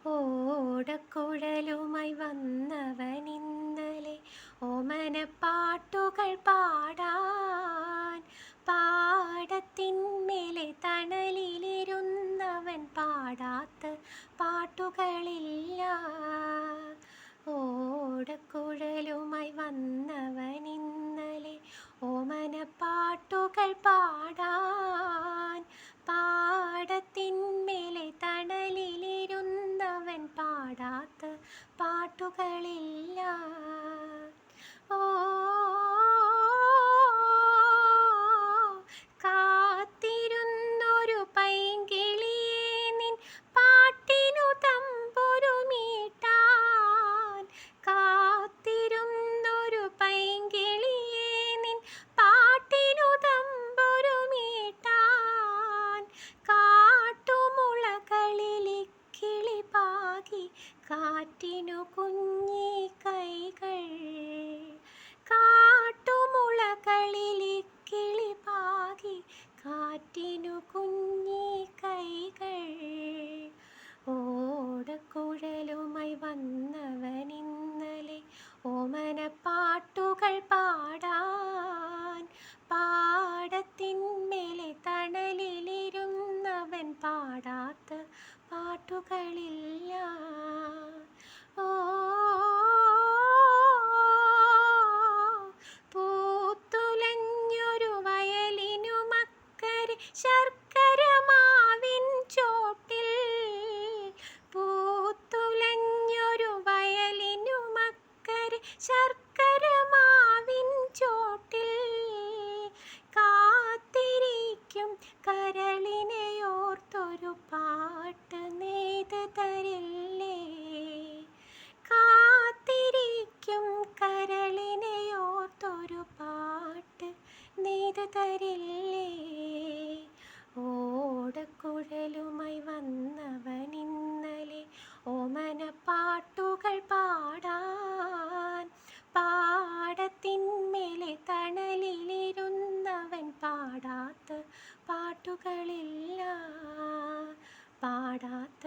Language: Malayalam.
ഓടക്കുഴലുമായി വന്നവനിന്നലെ ഓമനപ്പാട്ടുകൾ പാടാൻ. പാടത്തിന്മേലെ തണലിലിരുന്നവൻ പാടാത്ത പാട്ടുകളില്ല. ഓടക്കുഴലുമായി വന്നവനിന്നലെ ഓമനപ്പാട്ടുകൾ പാടാൻ. പാടത്തിന്മേലെ തണലിലിരുന്നവൻ പാടാത്ത പാട്ടുകളില്ല. ഓ കാത്തിരുന്നൊരു പൈങ്കിളിയേ, നിൻ പാട്ടിനു തമ്പുരു മീട്ടാൻ. കാത്തിരുന്നൊരു പൈങ്കിളിയേ, നിൻ പാട്ടിനു തമ്പുരു മീട്ടാൻ. കാട്ടുമുളകളിലെ കിളി പാകി കാറ്റിനു കുഞ്ഞി കൈകൾ. കാട്ടുമുളകളിലെ കിളി പാകി കാറ്റിനു കുഞ്ഞി കൈകൾ. ഓടക്കുഴലുമായി വന്നവനിന്നലെ ഓമനപ്പാട്ടുകൾ പാടാൻ. പാടത്തിന്മേലെ തണലിലിരുന്നവൻ പാടാത്ത പാട്ടുകളില്ല. ഓ പൂത്തുലഞ്ഞൊരു വയലിനുമക്കരെ ശർക്കര മാവിൻ ചോട്ടിൽ. പൂത്തുലഞ്ഞൊരു വയലിനുമക്കരെ ശർക്കര മാവിൻ ചോട്ടിൽ. കാത്തിരിക്കും കരളിനെയോർത്തൊരു പാട്ട് നെയ്ത് തരില്ലേ. കാത്തിരിക്കും കരളിനെയോർത്തൊരു പാട്ട് നെയ്ത് തരില്ലേ. ഓടക്കുഴലുമായി വന്നവനിന്നലെ ഓമനപ്പാട്ടുകൾ പാടാൻ. പാടത്തിന്മേലെ തണലിലിരുന്നവൻ പാടാത്ത പാട്ടുകളില്ല. പാടാത്ത